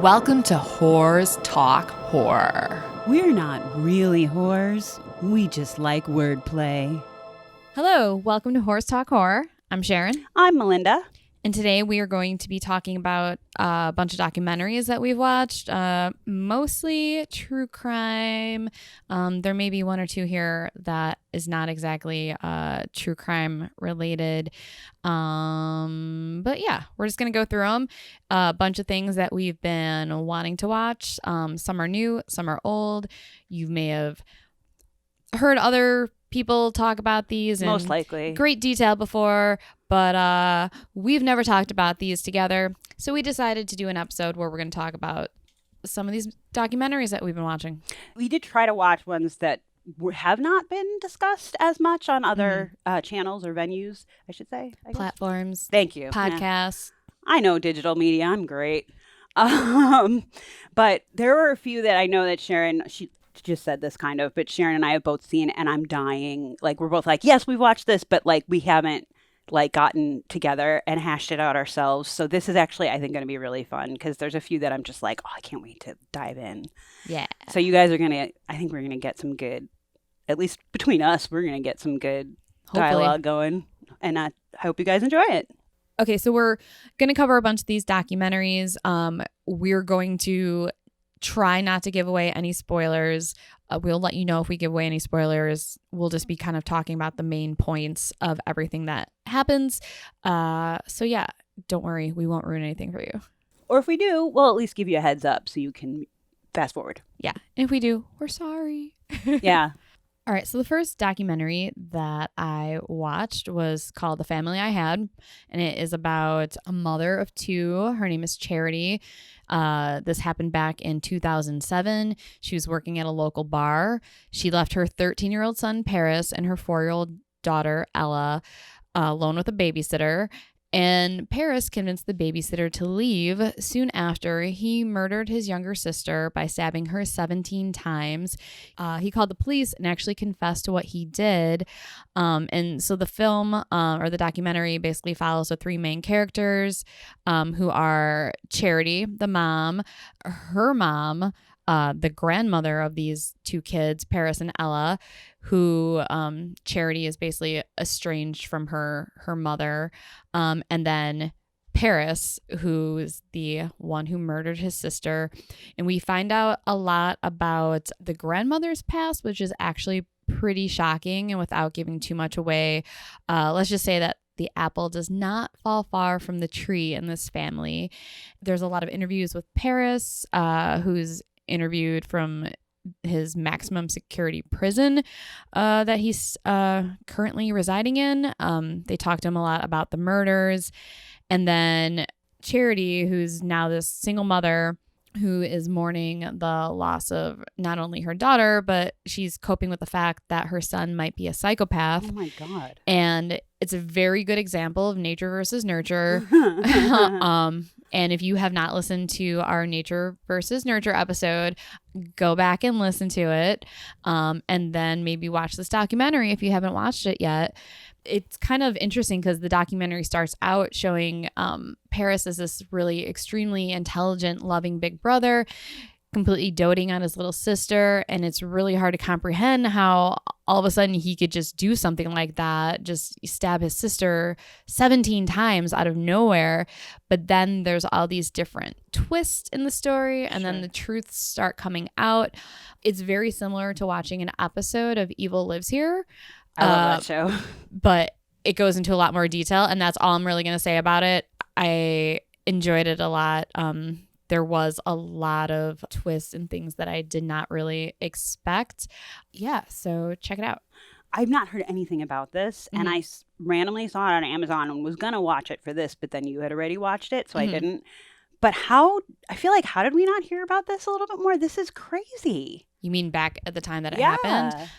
Welcome to Whores Talk Horror. We're not really whores. We just like wordplay. Hello, welcome to Whores Talk Horror. I'm Sharon. I'm Melinda. And today we are going to be talking about a bunch of documentaries that we've watched, mostly true crime. There may be one or two here that is not exactly true crime related. But yeah, we're just going to go through them. A bunch of things that we've been wanting to watch. Some are new, some are old. You may have heard other people talk about these in Most likely great detail before, but we've never talked about these together. So we decided to do an episode where we're going to talk about some of these documentaries that we've been watching. We did try to watch ones that have not been discussed as much on other channels or venues, I should say. Platforms. Thank you. Podcasts. Yeah. I know digital media. I'm great. But there were a few that I know that Sharon, she just said this kind of, but Sharon and I have both seen, and I'm dying. Like, we're both like, yes, we've watched this, but like we haven't like gotten together and hashed it out ourselves. So this is actually, I think, going to be really fun because there's a few that I'm just like, oh, I can't wait to dive in. Yeah. So you guys are I think we're going to get some good, at least between us, we're going to get some good dialogue going. And I hope you guys enjoy it. Okay, so we're going to cover a bunch of these documentaries. We're going to try not to give away any spoilers. We'll let you know if we give away any spoilers. We'll just be kind of talking about the main points of everything that happens. So yeah, don't worry. We won't ruin anything for you. Or if we do, we'll at least give you a heads up so you can fast forward. Yeah. And if we do, we're sorry. Yeah. All right, so the first documentary that I watched was called The Family I Had, and it is about a mother of two. Her name is Charity. This happened back in 2007. She was working at a local bar. She left her 13-year-old son, Paris, and her 4-year-old daughter, Ella, alone with a babysitter. And Paris convinced the babysitter to leave soon after he murdered his younger sister by stabbing her 17 times. He called the police and actually confessed to what he did. And so the film or the documentary basically follows the three main characters who are Charity, the mom, her mom, the grandmother of these two kids, Paris and Ella, who Charity is basically estranged from her mother, and then Paris, who's the one who murdered his sister. And we find out a lot about the grandmother's past, which is actually pretty shocking. And without giving too much away, let's just say that the apple does not fall far from the tree in this family. There's a lot of interviews with Paris, who's interviewed from his maximum security prison that he's currently residing in. They talked to him a lot about the murders. And then Charity, who's now this single mother who is mourning the loss of not only her daughter, but she's coping with the fact that her son might be a psychopath. Oh my God. And it's a very good example of nature versus nurture. And if you have not listened to our nature versus nurture episode, go back and listen to it. And then maybe watch this documentary if you haven't watched it yet. It's kind of interesting because the documentary starts out showing Paris as this really extremely intelligent, loving big brother, completely doting on his little sister. And it's really hard to comprehend how all of a sudden he could just do something like that, just stab his sister 17 times out of nowhere. But then there's all these different twists in the story, and then the truths start coming out. It's very similar to watching an episode of Evil Lives Here. I love that show. But it goes into a lot more detail, and that's all I'm really going to say about it. I enjoyed it a lot. There was a lot of twists and things that I did not really expect. Yeah, so check it out. I've not heard anything about this, and I randomly saw it on Amazon and was going to watch it for this, but then you had already watched it, so I didn't. But how did we not hear about this a little bit more? This is crazy. You mean back at the time that it happened?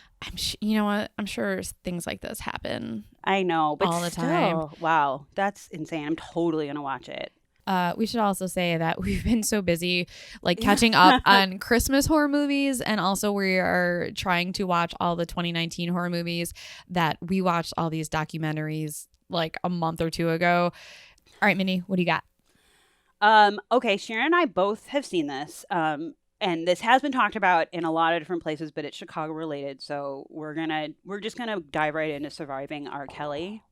You know what? I'm sure things like this happen. I know, but all the time. Wow, that's insane. I'm totally going to watch it. We should also say that we've been so busy like catching up on Christmas horror movies, and also we are trying to watch all the 2019 horror movies that we watched all these documentaries like a month or two ago. All right, Minnie, what do you got? Okay, Sharon and I both have seen this. And this has been talked about in a lot of different places, but it's Chicago related. So we're just gonna dive right into surviving R. Kelly.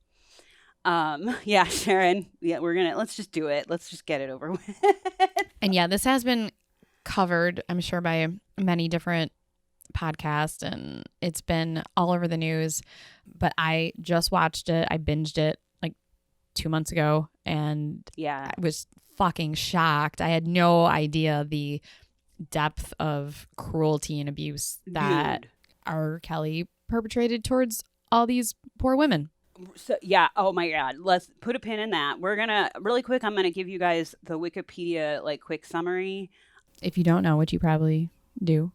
Yeah, Sharon. Yeah, let's just do it. Let's just get it over with. And yeah, this has been covered, I'm sure, by many different podcasts, and it's been all over the news. But I just watched it. I binged it like 2 months ago, and Yeah. I was fucking shocked. I had no idea the depth of cruelty and abuse that Dude. R. Kelly perpetrated towards all these poor women. So yeah, oh my God. Let's put a pin in that. We're gonna really quick, I'm gonna give you guys the Wikipedia like quick summary. If you don't know, which you probably do.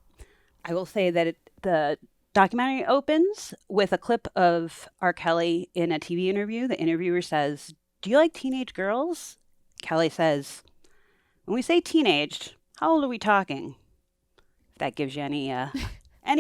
I will say that the documentary opens with a clip of R. Kelly in a TV interview. The interviewer says, "Do you like teenage girls?" Kelly says, "When we say teenaged, how old are we talking?" If that gives you any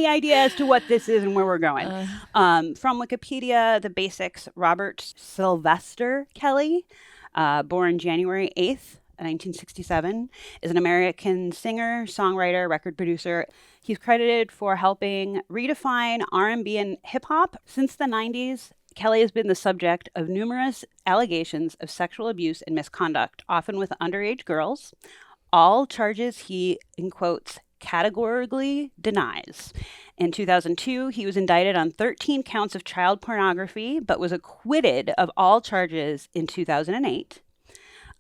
idea as to what this is and where we're going. From Wikipedia, the basics: Robert Sylvester Kelly, born January 8th, 1967, is an American singer, songwriter, record producer. He's credited for helping redefine R&B and hip-hop. Since the 90s, Kelly has been the subject of numerous allegations of sexual abuse and misconduct, often with underage girls. All charges he, in quotes, categorically denies. In 2002, he was indicted on 13 counts of child pornography, but was acquitted of all charges in 2008.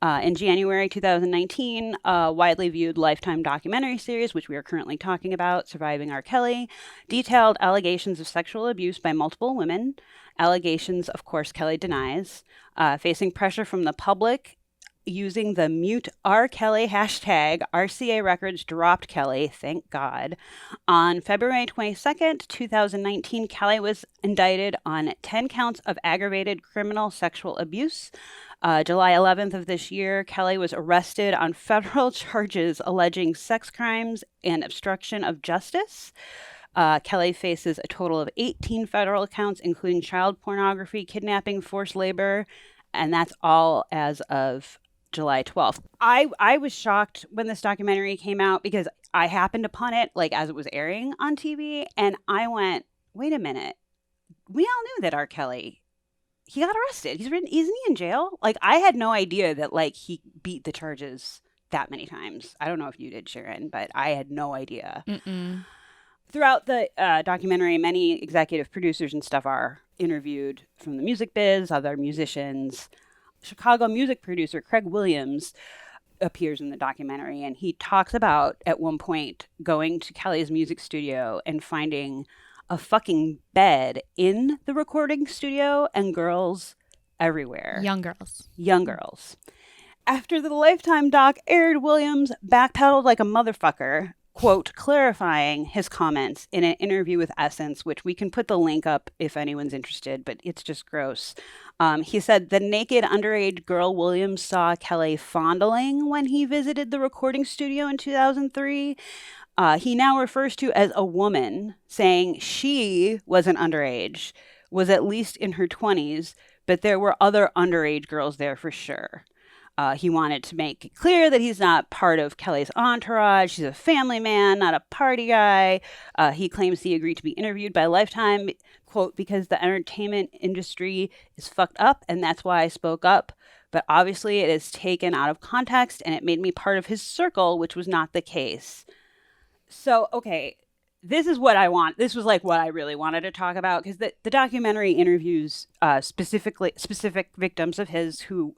In January 2019, a widely viewed Lifetime documentary series, which we are currently talking about, Surviving R. Kelly, detailed allegations of sexual abuse by multiple women. Allegations, of course, Kelly denies. Facing pressure from the public, using the Mute R. Kelly hashtag, RCA Records dropped Kelly, thank God. On February 22nd, 2019, Kelly was indicted on 10 counts of aggravated criminal sexual abuse. July 11th of this year, Kelly was arrested on federal charges alleging sex crimes and obstruction of justice. Kelly faces a total of 18 federal counts, including child pornography, kidnapping, forced labor, and that's all as of July 12th. I was shocked when this documentary came out because I happened upon it like as it was airing on TV, and I went, wait a minute. We all knew that R. Kelly, he got arrested. Isn't he in jail? Like, I had no idea that like he beat the charges that many times. I don't know if you did, Sharon, but I had no idea. Mm-mm. Throughout the documentary, many executive producers and stuff are interviewed from the music biz, other musicians. Chicago music producer Craig Williams appears in the documentary, and he talks about at one point going to Kelly's music studio and finding a fucking bed in the recording studio and girls everywhere. Young girls. Young girls. After the Lifetime doc aired, Williams backpedaled like a motherfucker, quote, clarifying his comments in an interview with Essence, which we can put the link up if anyone's interested, but it's just gross. He said the naked underage girl Williams saw Kelly fondling when he visited the recording studio in 2003. He now refers to as a woman, saying she wasn't underage, was at least in her 20s, but there were other underage girls there for sure. He wanted to make it clear that he's not part of Kelly's entourage. He's a family man, not a party guy. He claims he agreed to be interviewed by Lifetime, quote, because the entertainment industry is fucked up, and that's why I spoke up. But obviously it is taken out of context, and it made me part of his circle, which was not the case. So, okay, this is what I want. This was like what I really wanted to talk about, because the documentary interviews specific victims of his who...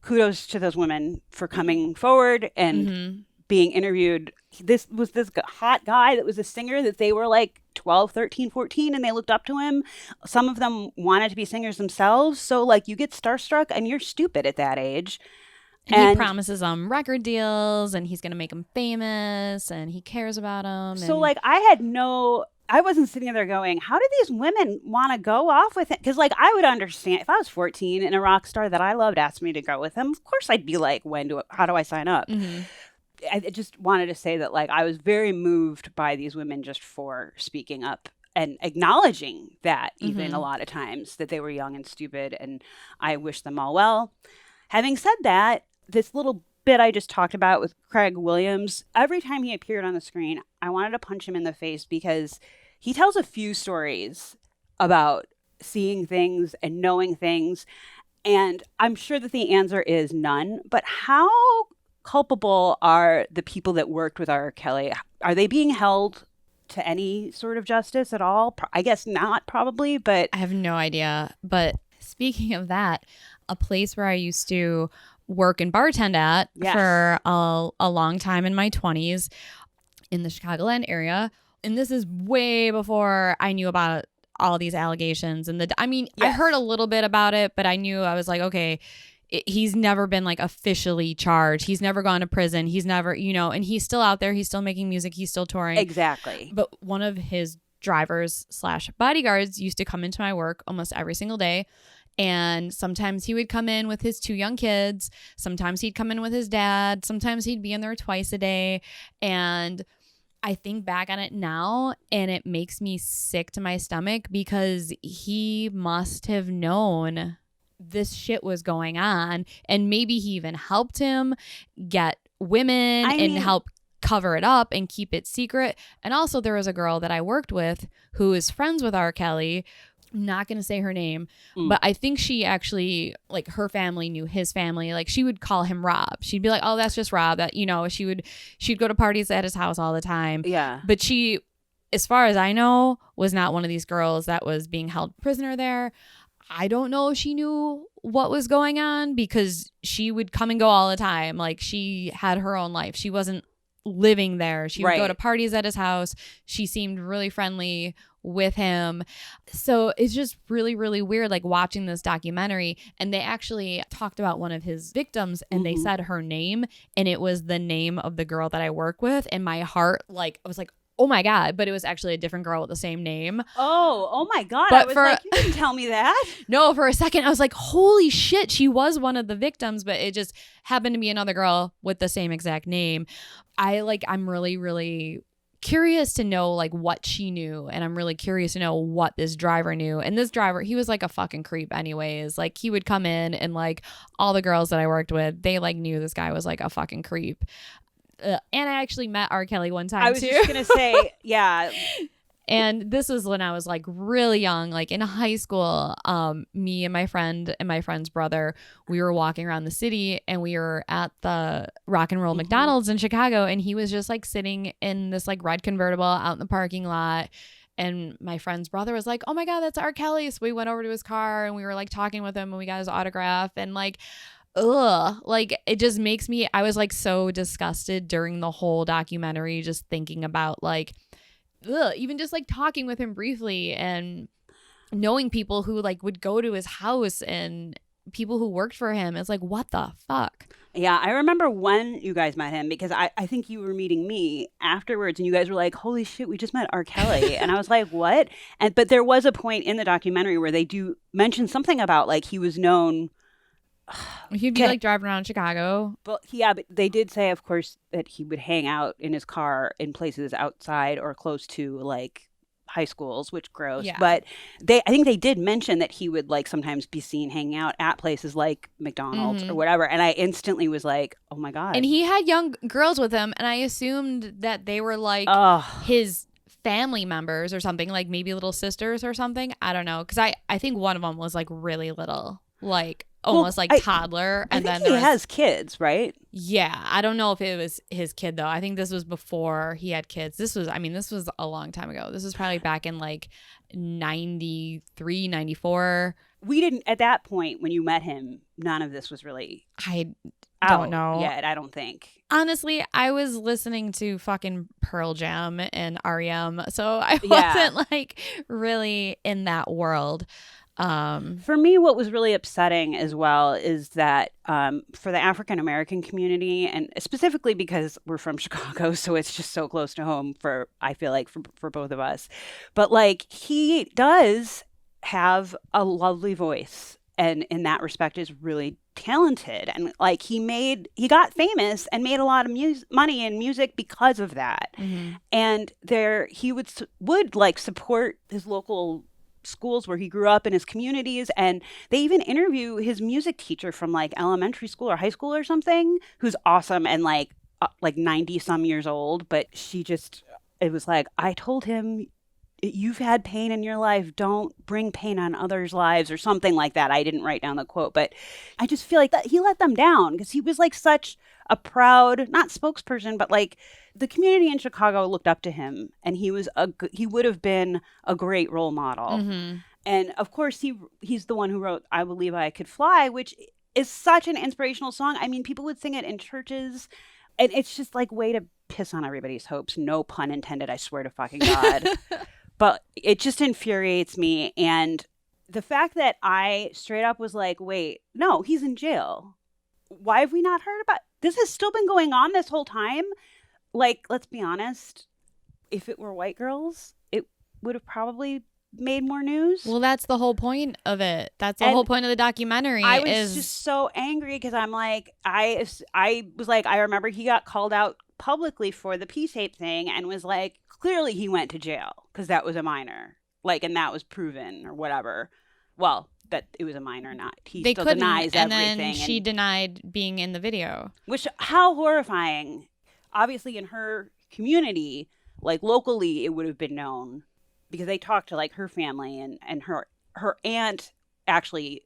Kudos to those women for coming forward and being interviewed. This was this hot guy that was a singer that they were like 12, 13, 14, and they looked up to him. Some of them wanted to be singers themselves. So, like, you get starstruck and you're stupid at that age. And he promises them record deals, and he's going to make them famous, and he cares about them. So, like, I wasn't sitting there going, how did these women want to go off with it? Because, like, I would understand if I was 14 and a rock star that I loved asked me to go with him. Of course, I'd be like, how do I sign up? Mm-hmm. I just wanted to say that, like, I was very moved by these women just for speaking up and acknowledging that even a lot of times that they were young and stupid. And I wish them all well. Having said that, this little bit I just talked about with Craig Williams, every time he appeared on the screen, I wanted to punch him in the face because he tells a few stories about seeing things and knowing things. And I'm sure that the answer is none. But how culpable are the people that worked with R. Kelly? Are they being held to any sort of justice at all? I guess not, probably, but I have no idea. But speaking of that, a place where I used to work and bartend at for a long time in my 20s in the Chicagoland area. And this is way before I knew about all these allegations. And I heard a little bit about it, but I knew, I was like, okay, he's never been like officially charged. He's never gone to prison. He's never, and he's still out there. He's still making music. He's still touring. Exactly. But one of his drivers / bodyguards used to come into my work almost every single day. And sometimes he would come in with his 2 young kids. Sometimes he'd come in with his dad. Sometimes he'd be in there twice a day. And I think back on it now and it makes me sick to my stomach because he must have known this shit was going on. And maybe he even helped him get women and help cover it up and keep it secret. And also there was a girl that I worked with who is friends with R. Kelly. I'm not going to say her name, but I think she actually, like, her family knew his family. Like, she would call him Rob. She'd be like, oh, that's just Rob. That, she'd go to parties at his house all the time. Yeah. But she, as far as I know, was not one of these girls that was being held prisoner there. I don't know if she knew what was going on because she would come and go all the time. Like, she had her own life. She wasn't living there. She would go to parties at his house. She seemed really friendly with him. So it's just really, really weird, like, watching this documentary. And they actually talked about one of his victims and they said her name, and it was the name of the girl that I work with. And my heart, like, I was like, oh my God, but it was actually a different girl with the same name. Oh my God. But I was like, you didn't tell me that. No, for a second I was like, holy shit, she was one of the victims, but it just happened to be another girl with the same exact name. I'm really, really curious to know, like, what she knew, and I'm really curious to know what this driver knew. And this driver, he was like a fucking creep anyways. Like, he would come in and, like, all the girls that I worked with, they, like, knew this guy was like a fucking creep. And I actually met R. Kelly one time, I was too. just going to say, yeah. And this was when I was, like, really young, like in high school. Me and my friend and my friend's brother, we were walking around the city and we were at the Rock and Roll McDonald's in Chicago. And he was just, like, sitting in this, like, red convertible out in the parking lot. And my friend's brother was like, oh my God, that's R. Kelly. So we went over to his car and we were, like, talking with him and we got his autograph. And, like, like, it just makes me, I was, like, so disgusted during the whole documentary, just thinking about, like, even just, like, talking with him briefly and knowing people who, like, would go to his house and people who worked for him. It's like, what the fuck? Yeah, I remember when you guys met him because I think you were meeting me afterwards and you guys were like, holy shit, we just met R. Kelly. And I was like, what? But there was a point in the documentary where they do mention something about, like, he was known. He'd be, like, driving around Chicago. But they did say, of course, that he would hang out in his car in places outside or close to, like, high schools, which gross. Yeah. But I think they did mention that he would, like, sometimes be seen hanging out at places like McDonald's or whatever. And I instantly was like, oh my God. And he had young girls with him, and I assumed that they were, like, his family members or something, like maybe little sisters or something. I don't know, because I think one of them was, like, really little, like, almost like toddler. And I think then he has kids, right? Yeah. I don't know if it was his kid, though. I think this was before he had kids. This was a long time ago. This was probably back in, like, 93, 94. We didn't, at that point when you met him, none of this was really I don't know yet, I don't think. Honestly, I was listening to fucking Pearl Jam and R.E.M., so I wasn't, like, really in that world. For me, what was really upsetting as well is that for the African American community, and specifically because we're from Chicago, so it's just so close to home I feel like for both of us. But, like, he does have a lovely voice, and in that respect is really talented. And, like, he got famous and made a lot of money in music because of that. And he would like support his local schools where he grew up in his communities. And they even interview his music teacher from like elementary school or high school or something, who's awesome and like 90 some years old. But it was like, I told him, you've had pain in your life. Don't bring pain on others' lives or something like that. I didn't write down the quote, but I just feel like that he let them down because he was like such a proud, not spokesperson, but like the community in Chicago looked up to him, and he would have been a great role model. Mm-hmm. And of course he's the one who wrote I Believe I Could Fly, which is such an inspirational song. I mean, people would sing it in churches, and it's just like way to piss on everybody's hopes. No pun intended, I swear to fucking God. But it just infuriates me. And the fact that I straight up was like, wait, no, he's in jail. Why have we not heard about this? Has still been going on this whole time. Like, let's be honest. If it were white girls, it would have probably made more news. Well, that's the whole point of it. That's the whole point of the documentary. I was just so angry because I'm like, I was like, I remember he got called out publicly for the P-tape thing and was like, clearly he went to jail because that was a minor, like, and that was proven or whatever. Well, that it was a minor, not he they still couldn't, denies and everything. then she denied being in the video. Which, how horrifying. Obviously, in her community, like locally, it would have been known because they talked to like her family, and her aunt actually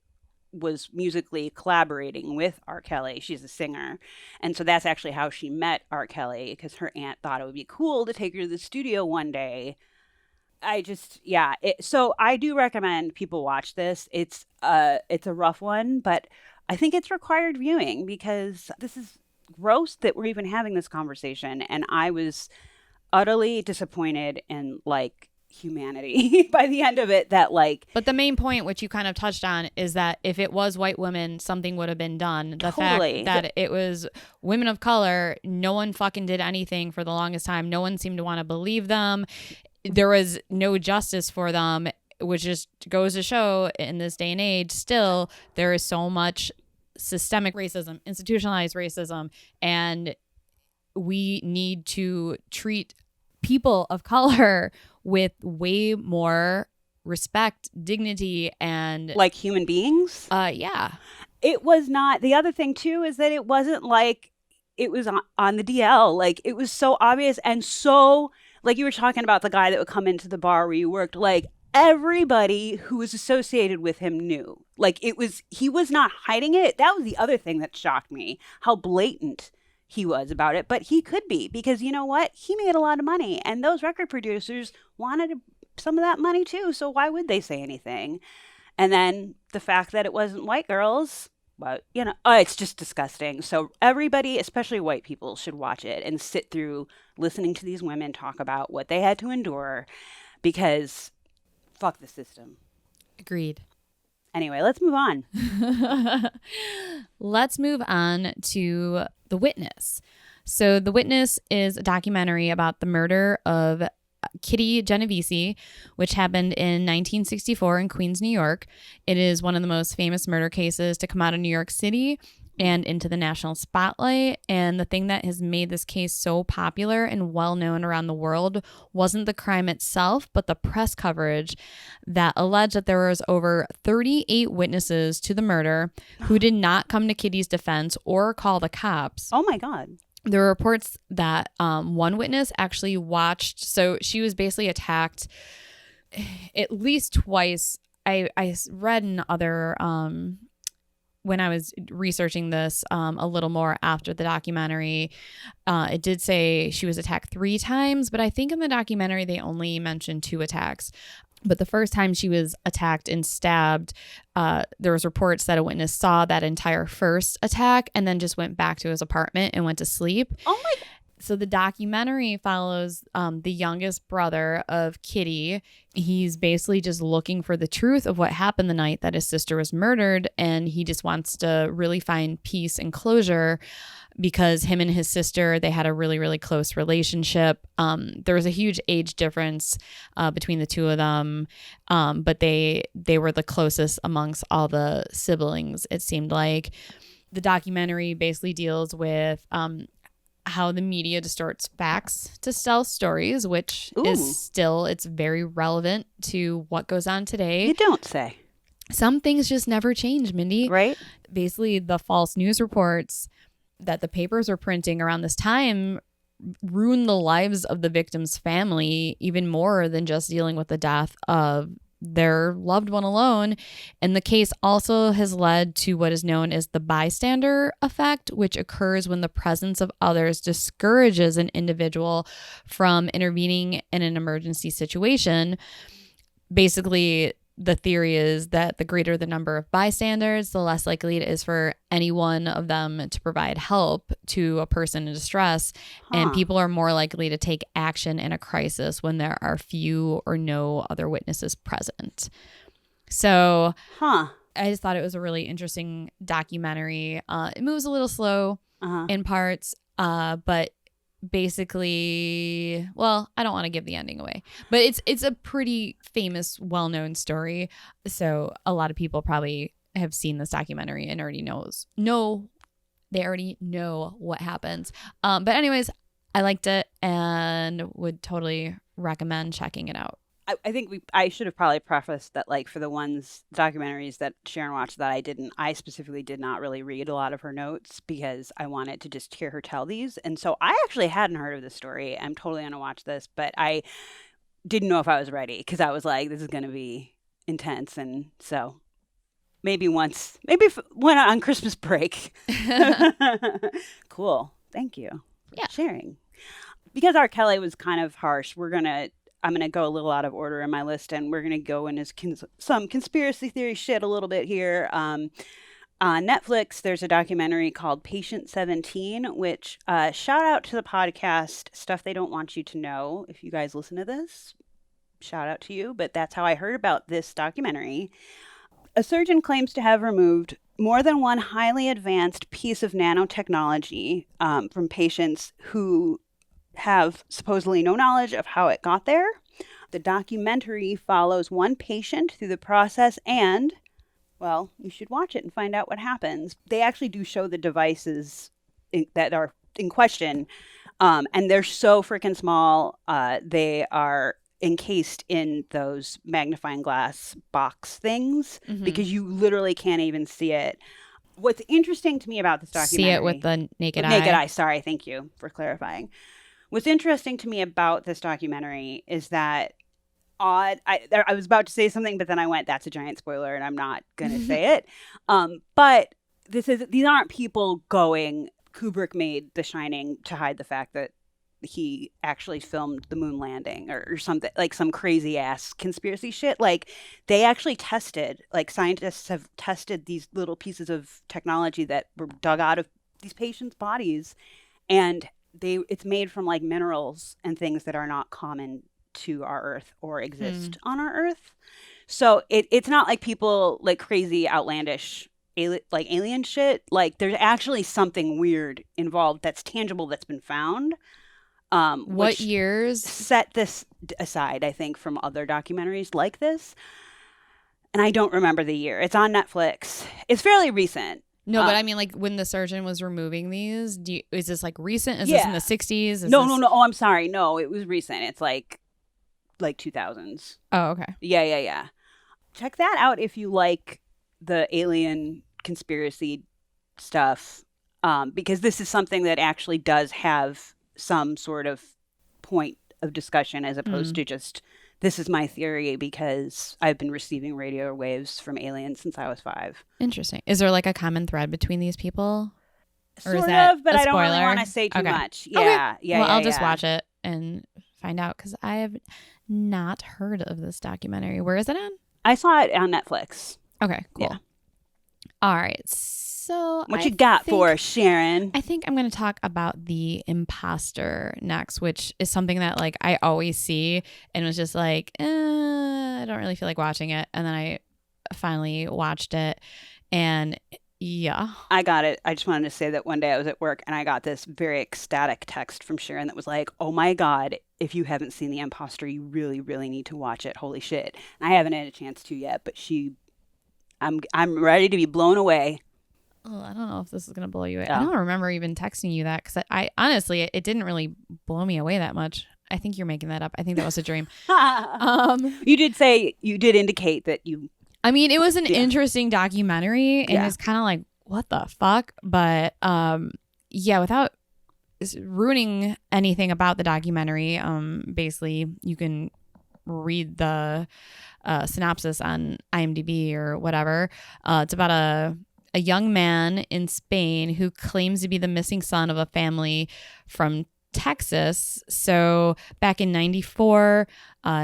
was musically collaborating with R. Kelly. She's a singer. And so that's actually how she met R. Kelly, because her aunt thought it would be cool to take her to the studio one day. So I do recommend people watch this. It's a rough one, but I think it's required viewing because this is gross that we're even having this conversation. And I was utterly disappointed in like humanity by the end of it, that like, but the main point, which you kind of touched on, is that if it was white women, something would have been done. The totally. fact that it was women of color, no one fucking did anything for the longest time. No one seemed to want to believe them. There was no justice for them, which just goes to show in this day and age, still there is so much systemic racism, institutionalized racism, and we need to treat people of color with way more respect, dignity, and like human beings. Yeah. It was not. The other thing too is that it wasn't like it was on the DL. Like it was so obvious, and so like you were talking about the guy that would come into the bar where you worked. Like everybody who was associated with him knew. Like he was not hiding it. That was the other thing that shocked me, how blatant he was about it. But he could be, because you know what? He made a lot of money, and those record producers wanted some of that money too. So why would they say anything? And then the fact that it wasn't white girls, but you know, it's just disgusting. So everybody, especially white people, should watch it and sit through listening to these women talk about what they had to endure, because fuck the system. Agreed. Anyway, let's move on. Let's move on to The Witness. So The Witness is a documentary about the murder of Kitty Genovese, which happened in 1964 in Queens, New York. It is one of the most famous murder cases to come out of New York City and into the national spotlight. And the thing that has made this case so popular and well known around the world wasn't the crime itself, but the press coverage that alleged that there was over 38 witnesses to the murder who did not come to Kitty's defense or call the cops. Oh my God. There were reports that one witness actually watched. So she was basically attacked at least twice. I read in other when I was researching this a little more after the documentary, it did say she was attacked 3 times, but I think in the documentary they only mentioned 2 attacks. But the first time she was attacked and stabbed, there was reports that a witness saw that entire first attack and then just went back to his apartment and went to sleep. Oh my God. So the documentary follows the youngest brother of Kitty. He's basically just looking for the truth of what happened the night that his sister was murdered, and he just wants to really find peace and closure because him and his sister, they had a really, really close relationship. There was a huge age difference between the two of them, but they were the closest amongst all the siblings, it seemed like. The documentary basically deals with how the media distorts facts to sell stories, which is still, it's very relevant to what goes on today. You don't say. Some things just never change, Mindy. Right? Basically, the false news reports that the papers were printing around this time ruined the lives of the victim's family even more than just dealing with the death of their loved one alone. And the case also has led to what is known as the bystander effect, which occurs when the presence of others discourages an individual from intervening in an emergency situation. Basically, the theory is that the greater the number of bystanders, the less likely it is for any one of them to provide help to a person in distress. And people are more likely to take action in a crisis when there are few or no other witnesses present. So I just thought it was a really interesting documentary. It moves a little slow in parts, but basically, well, I don't want to give the ending away, but it's a pretty famous, well-known story. So a lot of people probably have seen this documentary and already they already know what happens. But anyways, I liked it and would totally recommend checking it out. I think I should have probably prefaced that, like, for the documentaries that Sharon watched that I specifically did not really read a lot of her notes because I wanted to just hear her tell these. And so I actually hadn't heard of this story. I'm totally going to watch this, but I didn't know if I was ready because I was like, this is going to be intense. And so maybe when on Christmas break. Cool. Thank you for sharing. Because R. Kelly was kind of harsh, I'm going to go a little out of order in my list, and we're going to go into some conspiracy theory shit a little bit here. On Netflix, there's a documentary called Patient 17, which shout out to the podcast Stuff They Don't Want You to Know. If you guys listen to this, shout out to you. But that's how I heard about this documentary. A surgeon claims to have removed more than one highly advanced piece of nanotechnology from patients who have supposedly no knowledge of how it got there. The documentary follows one patient through the process and, well, you should watch it and find out what happens. They actually do show the devices that are in question, and they're so freaking small. They are encased in those magnifying glass box things because you literally can't even see it. What's interesting to me about this documentary... See it with the naked eye. Naked eye, sorry, thank you for clarifying. What's interesting to me about this documentary is that I was about to say something, but then I went, that's a giant spoiler, and I'm not going to say it. But these aren't people going, Kubrick made The Shining to hide the fact that he actually filmed the moon landing or something, like some crazy ass conspiracy shit. Like, they actually tested, like, scientists have tested these little pieces of technology that were dug out of these patients' bodies, and it's made from like minerals and things that are not common to our Earth or exist on our Earth. So it's not like people like crazy outlandish alien shit. Like, there's actually something weird involved that's tangible that's been found. What years? Set this aside, I think, from other documentaries like this. And I don't remember the year. It's on Netflix. It's fairly recent. No, but I mean, like, when the surgeon was removing these, is this like recent? Is this in the 60s? No. Oh, I'm sorry. No, it was recent. It's like 2000s. Oh, okay. Yeah. Check that out if you like the alien conspiracy stuff, because this is something that actually does have some sort of point of discussion as opposed to just, this is my theory because I've been receiving radio waves from aliens since I was 5. Interesting. Is there like a common thread between these people? Or sort is that of, but I don't really spoiler? want to say too much. Okay. Yeah. Well, I'll just watch it and find out because I have not heard of this documentary. Where is it on? I saw it on Netflix. Okay, cool. Yeah. All right. So what you got for us, Sharon? I think I'm going to talk about the Impostor next, which is something that like I always see and was just like, I don't really feel like watching it. And then I finally watched it and yeah. I got it. I just wanted to say that one day I was at work and I got this very ecstatic text from Sharon that was like, oh my God, if you haven't seen The Impostor, you really, really need to watch it. Holy shit. And I haven't had a chance to yet, but I'm ready to be blown away. I don't know if this is going to blow you away. I don't remember even texting you that because I honestly, it didn't really blow me away that much. I think you're making that up. I think that was a dream. You did indicate that you. I mean, it was an interesting documentary and it's kind of like, what the fuck? But without ruining anything about the documentary, basically you can read the synopsis on IMDb or whatever. It's about a young man in Spain who claims to be the missing son of a family from Texas. So back in 94,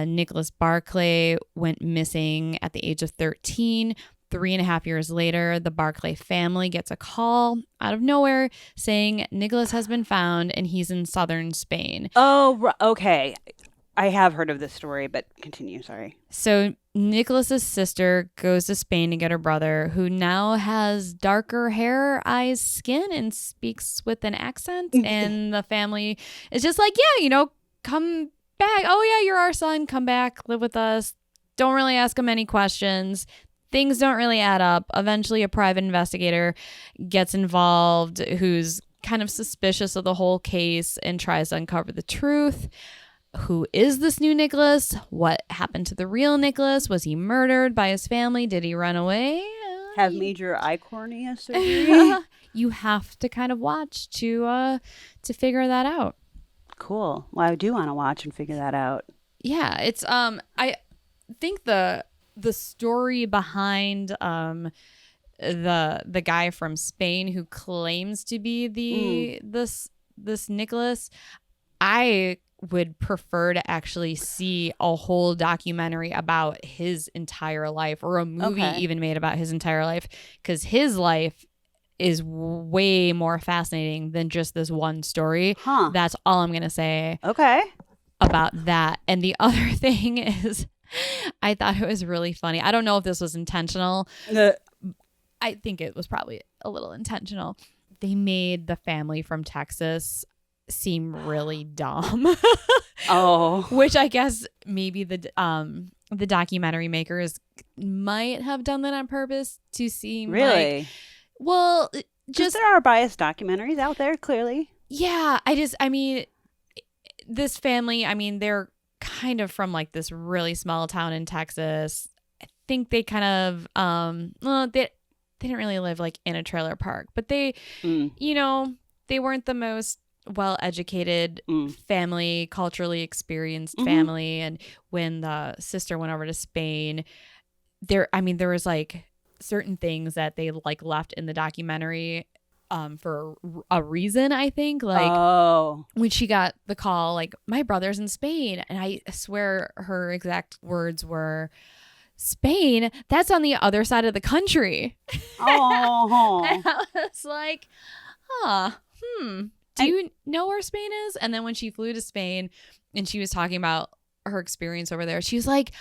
Nicholas Barclay went missing at the age of 13. 3.5 years later, the Barclay family gets a call out of nowhere saying Nicholas has been found and he's in southern Spain. Oh, okay. I have heard of this story, but continue. Sorry. So Nicholas's sister goes to Spain to get her brother, who now has darker hair, eyes, skin, and speaks with an accent. And the family is just like, come back. Oh, yeah, you're our son. Come back. Live with us. Don't really ask him any questions. Things don't really add up. Eventually, a private investigator gets involved who's kind of suspicious of the whole case and tries to uncover the truth. Who is this new Nicholas? What happened to the real Nicholas? Was he murdered by his family? Did he run away? Have major eye cornea surgery? You have to kind of watch to figure that out. Cool. Well, I do want to watch and figure that out. Yeah, it's I think the story behind the guy from Spain who claims to be this Nicholas, I would prefer to actually see a whole documentary about his entire life or a movie even made about his entire life, because his life is way more fascinating than just this one story. That's all I'm gonna say about that. And the other thing is, I thought it was really funny. I don't know if this was intentional. I think it was probably a little intentional. They made the family from Texas seem really dumb. Which I guess maybe the documentary makers might have done that on purpose to seem really like, well, just there are biased documentaries out there, clearly. Yeah, I mean, this family, I mean, they're kind of from like this really small town in Texas. I think they kind of they didn't really live like in a trailer park, but they they weren't the most well-educated family, culturally experienced family. And when the sister went over to Spain, there was like certain things that they like left in the documentary for a reason, I think. Like when she got the call, like, my brother's in Spain, and I swear her exact words were, Spain, that's on the other side of the country. And I was like, do you know where Spain is? And then when she flew to Spain and she was talking about her experience over there, she was like,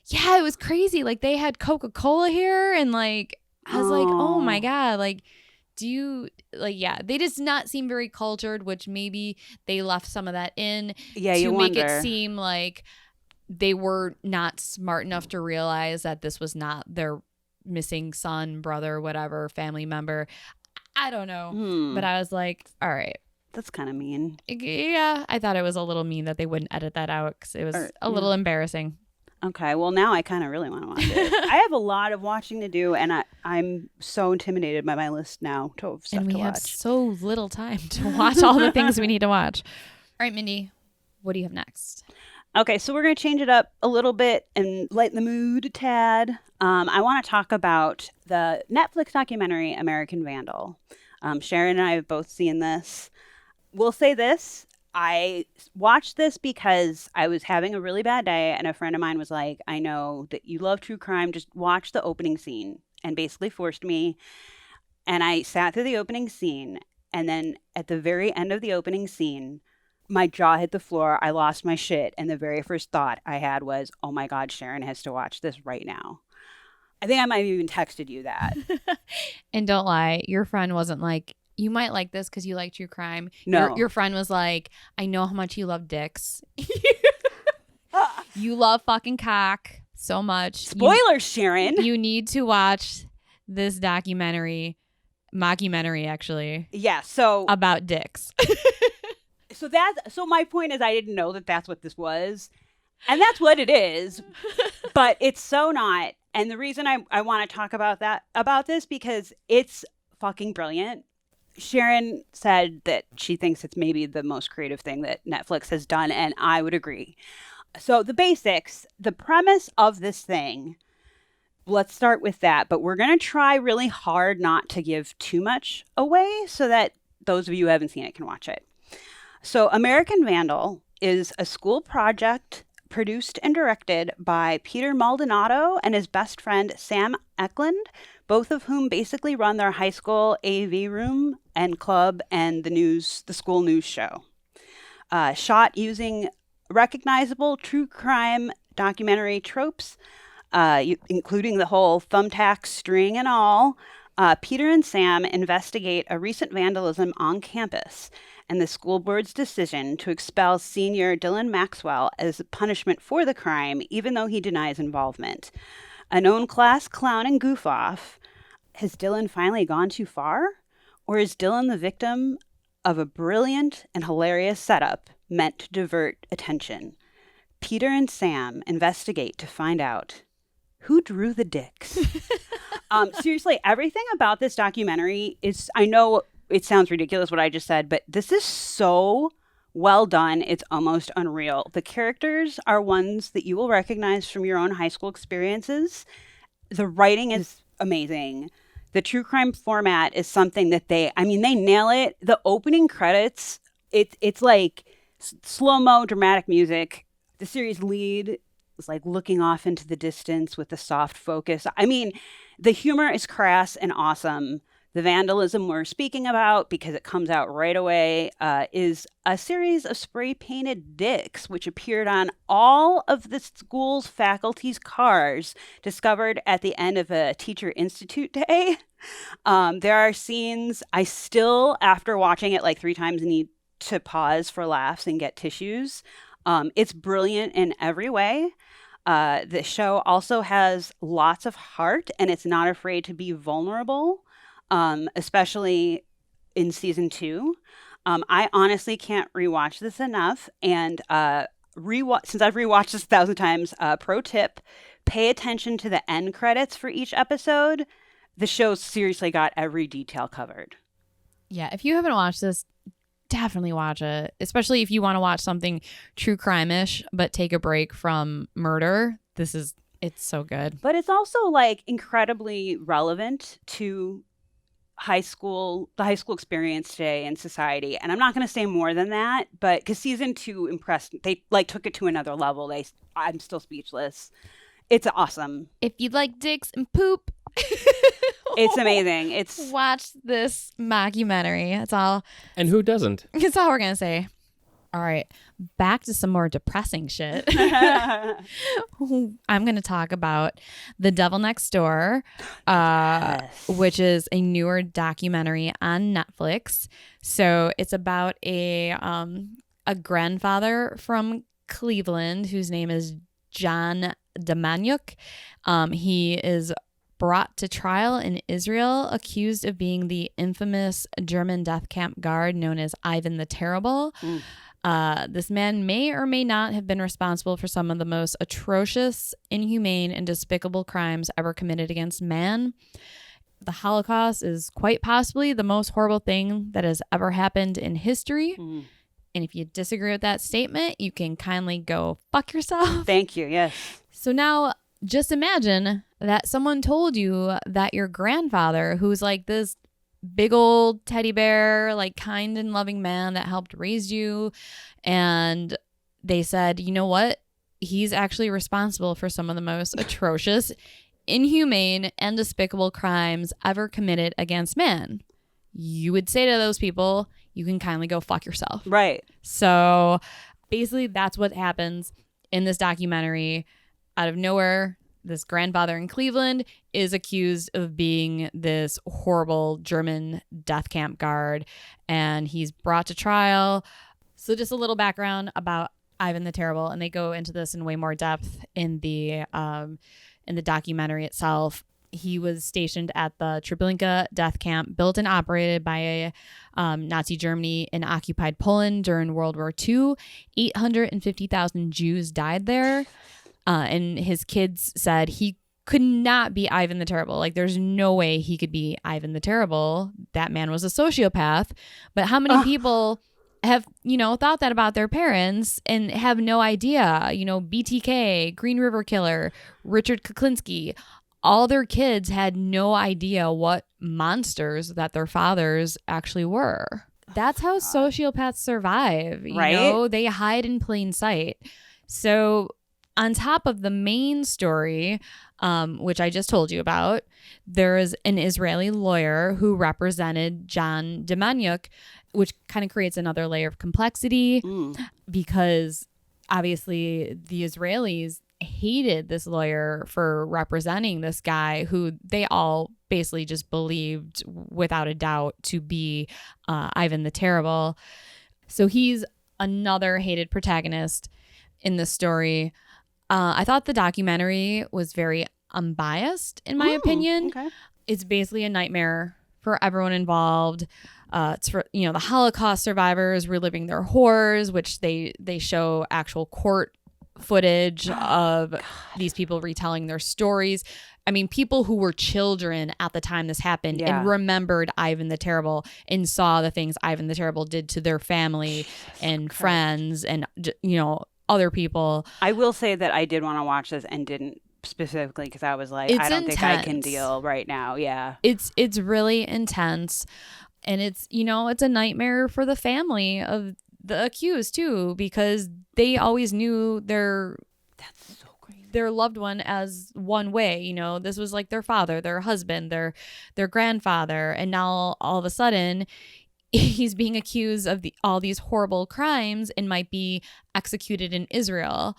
yeah, it was crazy. Like, they had Coca-Cola here. And like, I was like, oh my God. Like, do you they just not seem very cultured, which maybe they left some of that in to make it seem like they were not smart enough to realize that this was not their missing son, brother, whatever, family member. I don't know. But I was like, all right. That's kind of mean. Yeah, I thought it was a little mean that they wouldn't edit that out because it was a little embarrassing. Okay, well, now I kind of really want to watch it. I have a lot of watching to do, and I'm so intimidated by my list now of stuff and we to have watch. So little time to watch all the things we need to watch. All right, Mindy, what do you have next? Okay, so we're going to change it up a little bit and lighten the mood a tad. I want to talk about the Netflix documentary American Vandal. Sharon and I have both seen this. We'll say this. I watched this because I was having a really bad day, and a friend of mine was like, I know that you love true crime. Just watch the opening scene, and basically forced me. And I sat through the opening scene, and then at the very end of the opening scene, my jaw hit the floor. I lost my shit. And the very first thought I had was, oh my God, Sharon has to watch this right now. I think I might have even texted you that. And don't lie, your friend wasn't like, you might like this because you like true crime. No. Your friend was like, I know how much you love dicks. You love fucking cock so much. Spoilers, Sharon. You need to watch this documentary mockumentary, actually, Yeah. So about dicks. so my point is I didn't know that that's what this was. And that's what it is. But it's so not. And the reason I want to talk about this because it's fucking brilliant. Sharon said that she thinks it's maybe the most creative thing that Netflix has done, and I would agree. So the basics, the premise of this thing, let's start with that. But we're going to try really hard not to give too much away so that those of you who haven't seen it can watch it. So American Vandal is a school project produced and directed by Peter Maldonado and his best friend Sam Eklund, both of whom basically run their high school AV room and club and the school news show. Shot using recognizable true crime documentary tropes, including the whole thumbtack string and all, Peter and Sam investigate a recent vandalism on campus and the school board's decision to expel senior Dylan Maxwell as a punishment for the crime, even though he denies involvement. A known class clown and goof off, has Dylan finally gone too far? Or is Dylan the victim of a brilliant and hilarious setup meant to divert attention? Peter and Sam investigate to find out who drew the dicks. Seriously, everything about this documentary is, I know it sounds ridiculous what I just said, but this is so well done. It's almost unreal. The characters are ones that you will recognize from your own high school experiences. The writing is amazing. The true crime format is something that they nail it. The opening credits, it's like slow-mo dramatic music. The series lead is like looking off into the distance with a soft focus. I mean, the humor is crass and awesome. The vandalism we're speaking about, because it comes out right away, is a series of spray-painted dicks, which appeared on all of the school's faculty's cars, discovered at the end of a Teacher Institute day. There are scenes I still, after watching it like 3 times, need to pause for laughs and get tissues. It's brilliant in every way. The show also has lots of heart, and it's not afraid to be vulnerable. Especially in season 2. I honestly can't rewatch this enough. And since I've rewatched this 1,000 times, pro tip, pay attention to the end credits for each episode. The show's seriously got every detail covered. Yeah, if you haven't watched this, definitely watch it. Especially if you want to watch something true crime-ish, but take a break from murder. It's so good. But it's also like incredibly relevant to the high school experience today in society. And I'm not going to say more than that, but because season 2 impressed, they like took it to another level. I'm still speechless. It's awesome. If you like dicks and poop, it's amazing. Watch this mockumentary. That's all. And who doesn't? That's all we're going to say. All right, back to some more depressing shit. I'm going to talk about The Devil Next Door, Yes. which is a newer documentary on Netflix. So it's about a grandfather from Cleveland whose name is John Demaniuk. He is brought to trial in Israel, accused of being the infamous German death camp guard known as Ivan the Terrible. This man may or may not have been responsible for some of the most atrocious, inhumane, and despicable crimes ever committed against man. The Holocaust is quite possibly the most horrible thing that has ever happened in history. And if you disagree with that statement, you can kindly go fuck yourself. Thank you. Yes. So now just imagine that someone told you that your grandfather, who's like this big old teddy bear, like kind and loving man that helped raise you, and they said, you know what? He's actually responsible for some of the most atrocious, inhumane, and despicable crimes ever committed against man. You would say to those people, you can kindly go fuck yourself. Right. So basically that's what happens in this documentary. Out of nowhere, this grandfather in Cleveland is accused of being this horrible German death camp guard, and he's brought to trial. So just a little background about Ivan the Terrible, and they go into this in way more depth in the documentary itself. He was stationed at the Treblinka death camp, built and operated by Nazi Germany in occupied Poland during World War II. 850,000 Jews died there. And his kids said he could not be Ivan the Terrible. Like, there's no way he could be Ivan the Terrible. That man was a sociopath. But how many people have, thought that about their parents and have no idea? BTK, Green River Killer, Richard Kuklinski, all their kids had no idea what monsters that their fathers actually were. That's how sociopaths survive. Right? They hide in plain sight. So on top of the main story, which I just told you about, there is an Israeli lawyer who represented John Demjanjuk, which kind of creates another layer of complexity because obviously the Israelis hated this lawyer for representing this guy who they all basically just believed without a doubt to be Ivan the Terrible. So he's another hated protagonist in this story. I thought the documentary was very unbiased, in my opinion. Okay. It's basically a nightmare for everyone involved. It's for the Holocaust survivors reliving their horrors, which they show actual court footage of these people retelling their stories. I mean, people who were children at the time this happened and remembered Ivan the Terrible and saw the things Ivan the Terrible did to their family and friends and other people. I will say that I did want to watch this and didn't specifically because I was like, I don't think I can deal right now. Yeah. It's really intense. And it's a nightmare for the family of the accused too, because they always knew their loved one as one way. This was like their father, their husband, their grandfather, and now all of a sudden he's being accused of all these horrible crimes and might be executed in Israel.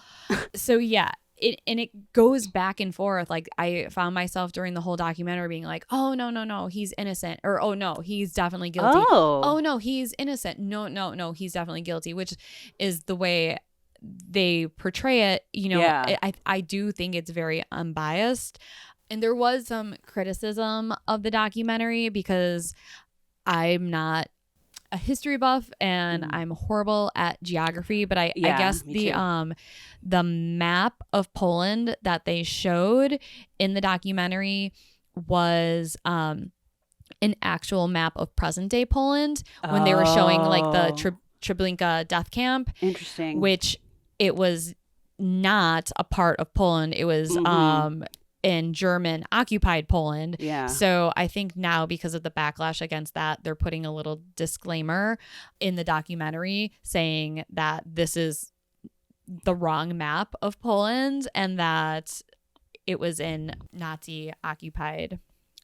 So yeah, it goes back and forth. Like, I found myself during the whole documentary being like, oh no, he's innocent, or oh no, he's definitely guilty. Oh no, he's innocent. No, he's definitely guilty, which is the way they portray it. I do think it's very unbiased. And there was some criticism of the documentary because I'm not a history buff and I'm horrible at geography, but I guess the map of Poland that they showed in the documentary was an actual map of present day Poland when they were showing like the Treblinka death camp. Interesting. Which it was not a part of Poland. It was in German occupied Poland. Yeah. So I think now, because of the backlash against that, they're putting a little disclaimer in the documentary saying that this is the wrong map of Poland and that it was in Nazi occupied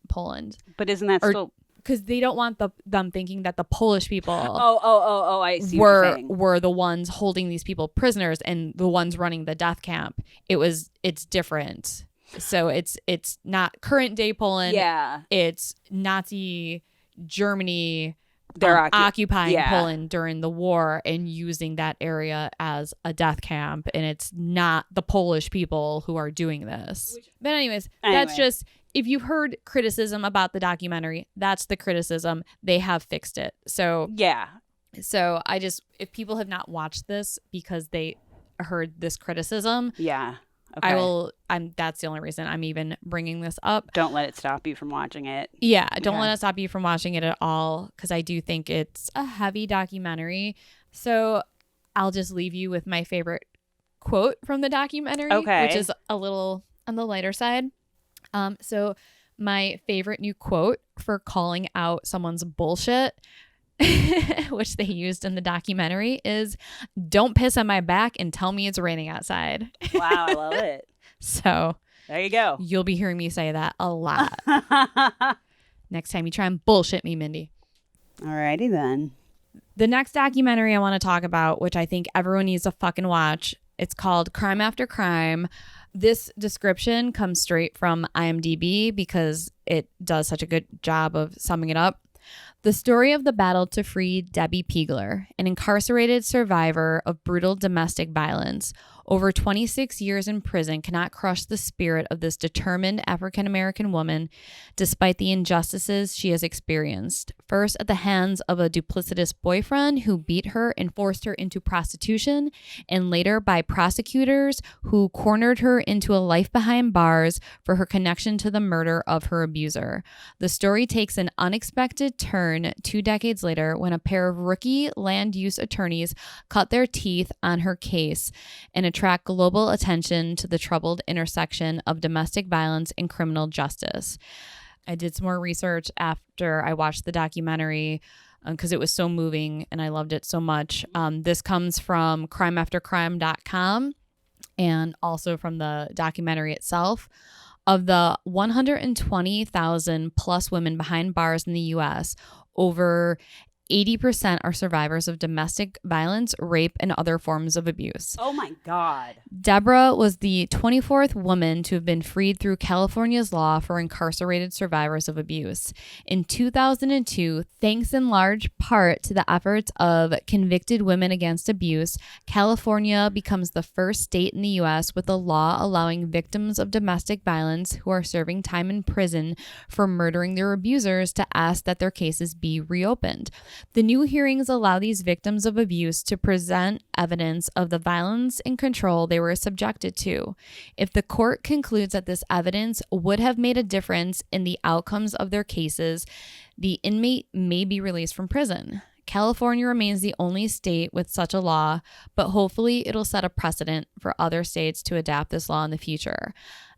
Poland. But isn't that still... Because they don't want them thinking that the Polish people I see what you're saying. were the ones holding these people prisoners and the ones running the death camp. It's different. So it's not current day Poland. Yeah. It's Nazi Germany They're occupying Poland during the war and using that area as a death camp. And it's not the Polish people who are doing this. But anyways, that's just, if you've heard criticism about the documentary, that's the criticism. They have fixed it. So yeah. So if people have not watched this because they heard this criticism. Yeah. Okay. That's the only reason I'm even bringing this up. Don't let it stop you from watching it. Yeah, don't let it stop you from watching it at all, because I do think it's a heavy documentary. So I'll just leave you with my favorite quote from the documentary, which is a little on the lighter side. So my favorite new quote for calling out someone's bullshit, which they used in the documentary, is, "Don't piss on my back and tell me it's raining outside." Wow, I love it. So there you go. You'll be hearing me say that a lot. Next time you try and bullshit me, Mindy. Alrighty then. The next documentary I want to talk about, which I think everyone needs to fucking watch, it's called Crime After Crime. This description comes straight from IMDb because it does such a good job of summing it up. The story of the battle to free Debbie Piegler, an incarcerated survivor of brutal domestic violence. Over 26 years in prison cannot crush the spirit of this determined African-American woman despite the injustices she has experienced. First at the hands of a duplicitous boyfriend who beat her and forced her into prostitution, and later by prosecutors who cornered her into a life behind bars for her connection to the murder of her abuser. The story takes an unexpected turn 2 decades later when a pair of rookie land use attorneys cut their teeth on her case and attract global attention to the troubled intersection of domestic violence and criminal justice. I did some more research after I watched the documentary because it was so moving and I loved it so much. This comes from crimeaftercrime.com and also from the documentary itself. Of the 120,000 plus women behind bars in the U.S., over 80% are survivors of domestic violence, rape, and other forms of abuse. Oh my God. Deborah was the 24th woman to have been freed through California's law for incarcerated survivors of abuse. In 2002, thanks in large part to the efforts of Convicted Women Against Abuse, California becomes the first state in the U.S. with a law allowing victims of domestic violence who are serving time in prison for murdering their abusers to ask that their cases be reopened. The new hearings allow these victims of abuse to present evidence of the violence and control they were subjected to. If the court concludes that this evidence would have made a difference in the outcomes of their cases, the inmate may be released from prison. California remains the only state with such a law, but hopefully it'll set a precedent for other states to adopt this law in the future.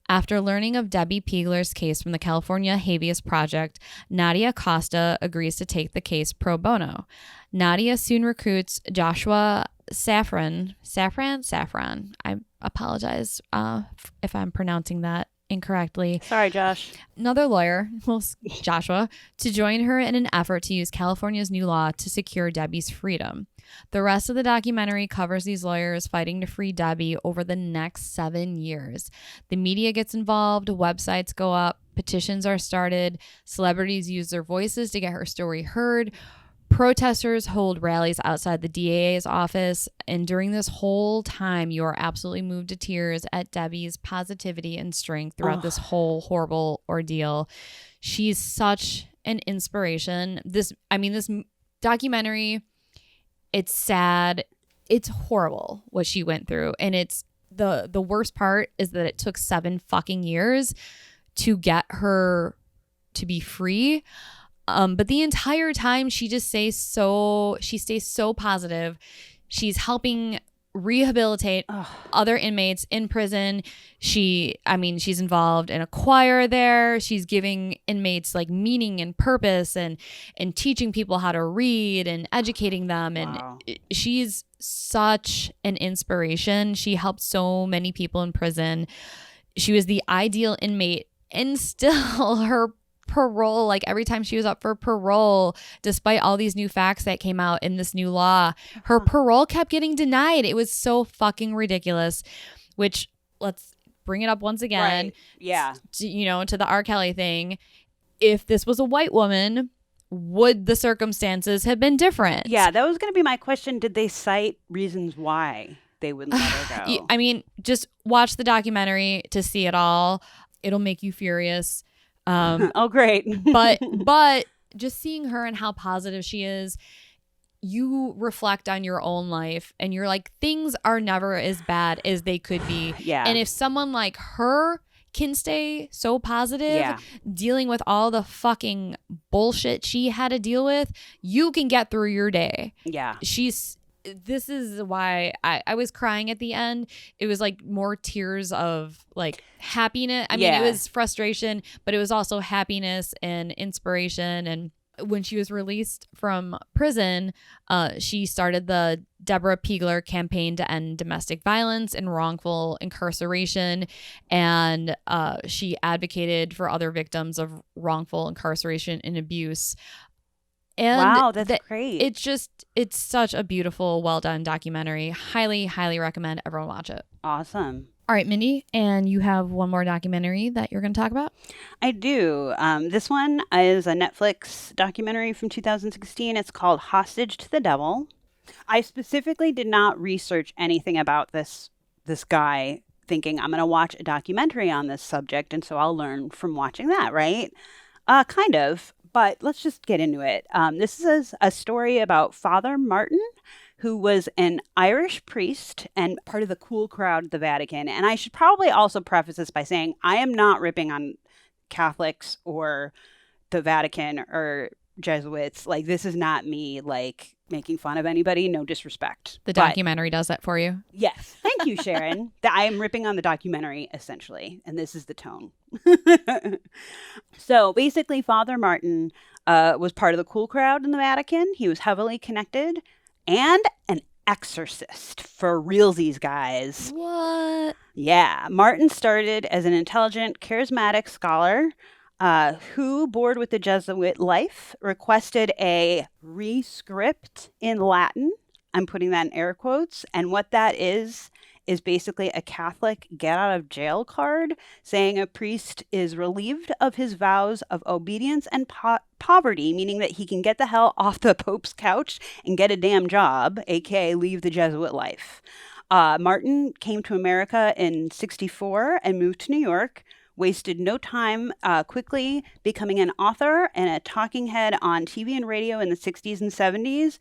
After learning of Debbie Piegler's case from the California Habeas Project, Nadia Costa agrees to take the case pro bono. Nadia soon recruits Joshua Saffron. I apologize if I'm pronouncing that incorrectly. Sorry, Josh. Another lawyer, Joshua, to join her in an effort to use California's new law to secure Debbie's freedom. The rest of the documentary covers these lawyers fighting to free Debbie over the next 7 years. The media gets involved, websites go up, petitions are started, celebrities use their voices to get her story heard. Protesters hold rallies outside the DA's office, and during this whole time, you are absolutely moved to tears at Debbie's positivity and strength throughout this whole horrible ordeal. She's such an inspiration. This documentary, it's sad. It's horrible what she went through, and it's the worst part is that it took 7 fucking years to get her to be free. But the entire time she stays so positive. She's helping rehabilitate other inmates in prison. She's involved in a choir there. She's giving inmates like meaning and purpose and teaching people how to read and educating them. And she's such an inspiration. She helped so many people in prison. She was the ideal inmate, and still her parole, like every time she was up for parole, despite all these new facts that came out in this new law, her parole kept getting denied. It was so fucking ridiculous, which let's bring it up once again. Right. Yeah. To the R. Kelly thing. If this was a white woman, would the circumstances have been different? Yeah, that was going to be my question. Did they cite reasons why they wouldn't let her go? I mean, just watch the documentary to see it all. It'll make you furious. Oh, great. but just seeing her and how positive she is, you reflect on your own life and you're like, things are never as bad as they could be. Yeah. And if someone like her can stay so positive, dealing with all the fucking bullshit she had to deal with, you can get through your day. Yeah. This is why I was crying at the end. It was like more tears of like happiness. I mean, it was frustration, but it was also happiness and inspiration. And when she was released from prison, she started the Deborah Piegler campaign to end domestic violence and wrongful incarceration. And she advocated for other victims of wrongful incarceration and abuse. And wow, that's great. It's such a beautiful, well done documentary. Highly, highly recommend everyone watch it. Awesome. All right, Mindy, and you have one more documentary that you're going to talk about? I do. This one is a Netflix documentary from 2016. It's called Hostage to the Devil. I specifically did not research anything about this guy, thinking I'm going to watch a documentary on this subject, and so I'll learn from watching that, right? Kind of, but let's just get into it. This is a story about Father Martin, who was an Irish priest and part of the cool crowd at the Vatican. And I should probably also preface this by saying I am not ripping on Catholics or the Vatican or Jesuits. Like, this is not me, like, making fun of anybody. No disrespect. The documentary does that for you? Yes. Thank you, Sharon. I am ripping on the documentary, essentially. And this is the tone. So basically, Father Martin was part of the cool crowd in the Vatican. He was heavily connected and an exorcist for realsies, guys. What? Yeah. Martin started as an intelligent, charismatic scholar who, bored with the Jesuit life, requested a rescript in Latin. I'm putting that in air quotes. And what that is basically a Catholic get out of jail card saying a priest is relieved of his vows of obedience and poverty, meaning that he can get the hell off the Pope's couch and get a damn job, aka leave the Jesuit life. Martin came to America in 1964 and moved to New York, wasted no time quickly becoming an author and a talking head on TV and radio in the 60s and 70s.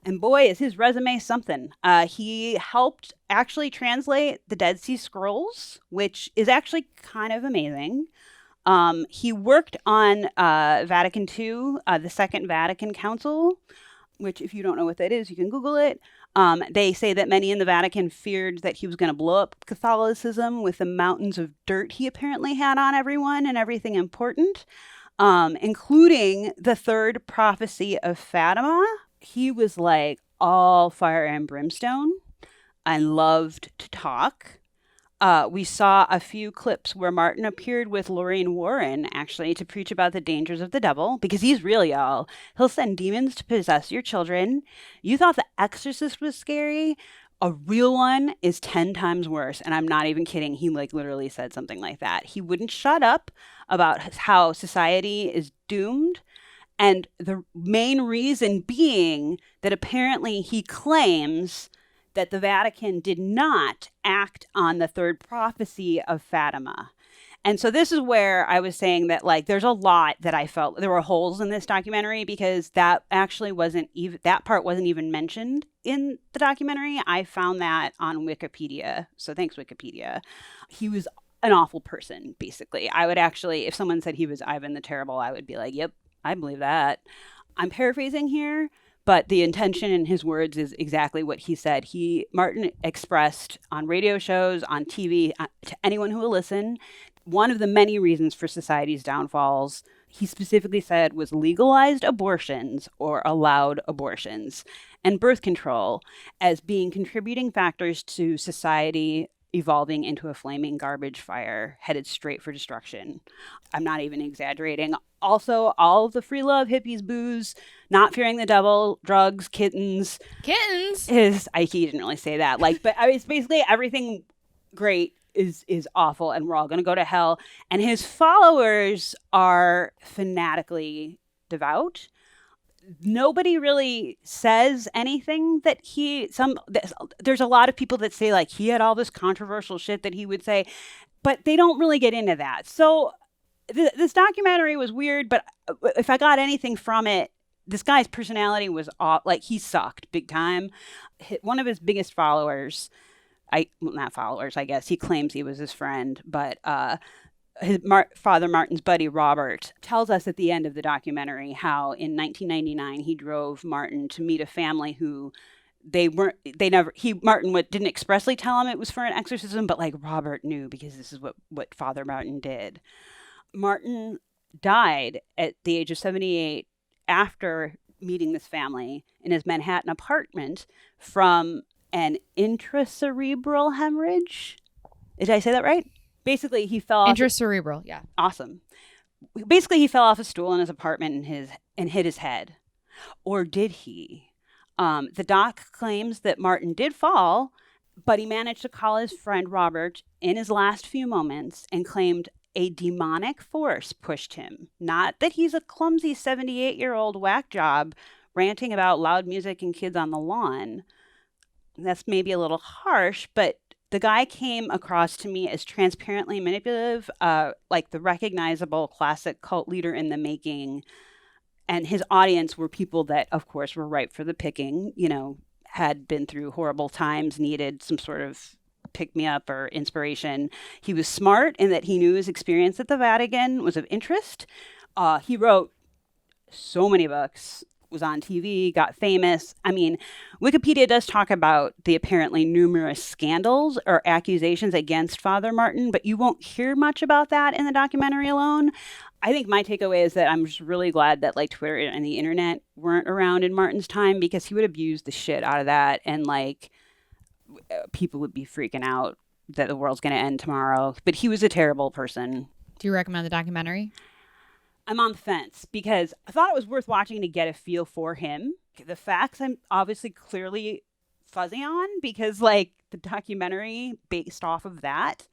And boy, is his resume something. He helped actually translate the Dead Sea Scrolls, which is actually kind of amazing. He worked on Vatican II, the Second Vatican Council, which, if you don't know what that is, you can Google it. They say that many in the Vatican feared that he was going to blow up Catholicism with the mountains of dirt he apparently had on everyone and everything important, including the third prophecy of Fatima. He was like all fire and brimstone and loved to talk. We saw a few clips where Martin appeared with Lorraine Warren, actually, to preach about the dangers of the devil, because he's real, y'all. He'll send demons to possess your children. You thought The Exorcist was scary? A real one is 10 times worse. And I'm not even kidding. He like literally said something like that. He wouldn't shut up about how society is doomed. And the main reason being that apparently he claims that the Vatican did not act on the third prophecy of Fatima. And so this is where I was saying that, like, there's a lot that I felt there were holes in this documentary, because that actually that part wasn't even mentioned in the documentary. I found that on Wikipedia. So thanks, Wikipedia. He was an awful person, basically. I would actually, if someone said he was Ivan the Terrible, I would be like, yep, I believe that. I'm paraphrasing here, but the intention in his words is exactly what he said. Martin expressed on radio shows, on TV, to anyone who will listen, one of the many reasons for society's downfalls, he specifically said, was legalized abortions or allowed abortions, and birth control as being contributing factors to society evolving into a flaming garbage fire headed straight for destruction. I'm not even exaggerating. Also, all of the free love, hippies, booze, not fearing the devil, drugs, kittens. Kittens? He didn't really say that. But it's basically everything great is awful, and we're all going to go to hell. And his followers are fanatically devout. Nobody really says anything that there's a lot of people that say, like, he had all this controversial shit that he would say, but they don't really get into that. So this documentary was weird, but if I got anything from it, this guy's personality was like, he sucked big time. One of his biggest followers, not followers, I guess, he claims he was his friend, but Father Martin's buddy Robert tells us at the end of the documentary how in 1999 he drove Martin to meet a family who Martin didn't expressly tell him it was for an exorcism, but like Robert knew, because this is what Father Martin did. Martin died at the age of 78 after meeting this family in his Manhattan apartment from an intracerebral hemorrhage. Did I say that right? Basically, he fell off. Intracerebral, yeah. Awesome. Basically, he fell off a stool in his apartment and hit his head. Or did he? The doc claims that Martin did fall But he managed to call his friend Robert in his last few moments and claimed a demonic force pushed him. Not that he's a clumsy 78-year-old whack job ranting about loud music and kids on the lawn. That's maybe a little harsh, but the guy came across to me as transparently manipulative, like the recognizable classic cult leader in the making. And his audience were people that, of course, were ripe for the picking, had been through horrible times, needed some sort of pick-me-up or inspiration. He was smart in that he knew his experience at the Vatican was of interest. He wrote so many books, was on TV, got famous. I mean, Wikipedia does talk about the apparently numerous scandals or accusations against Father Martin, but you won't hear much about that in the documentary alone. I think my takeaway is that I'm just really glad that like Twitter and the internet weren't around in Martin's time, because he would abuse the shit out of that, and like people would be freaking out that the world's going to end tomorrow. But he was a terrible person. Do you recommend the documentary? I'm on the fence because I thought it was worth watching to get a feel for him. The facts I'm obviously clearly fuzzy on, because like the documentary based off of that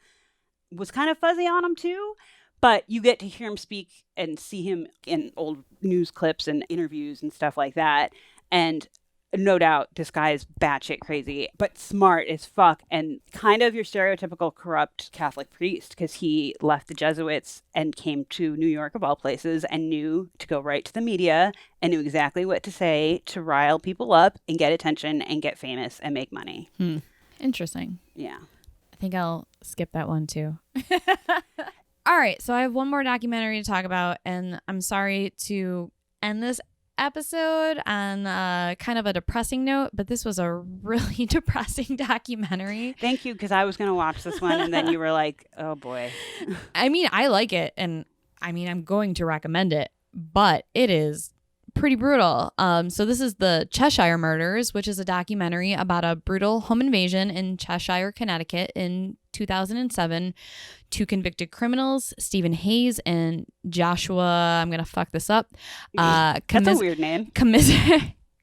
was kind of fuzzy on him too. But you get to hear him speak and see him in old news clips and interviews and stuff like that. And no doubt this guy is batshit crazy, but smart as fuck, and kind of your stereotypical corrupt Catholic priest, because he left the Jesuits and came to New York of all places and knew to go right to the media and knew exactly what to say to rile people up and get attention and get famous and make money. Interesting. Yeah. I think I'll skip that one too. All right, so I have one more documentary to talk about, and I'm sorry to end this episode on kind of a depressing note, but this was a really depressing documentary. Thank you, because I was going to watch this one, and then you were like, oh boy. I mean, I like it, and I mean, I'm going to recommend it, but it is pretty brutal. So this is the Cheshire Murders, which is a documentary about a brutal home invasion in Cheshire, Connecticut in 2007. Two convicted criminals, Stephen Hayes and Joshua, I'm going to fuck this up. That's a weird name.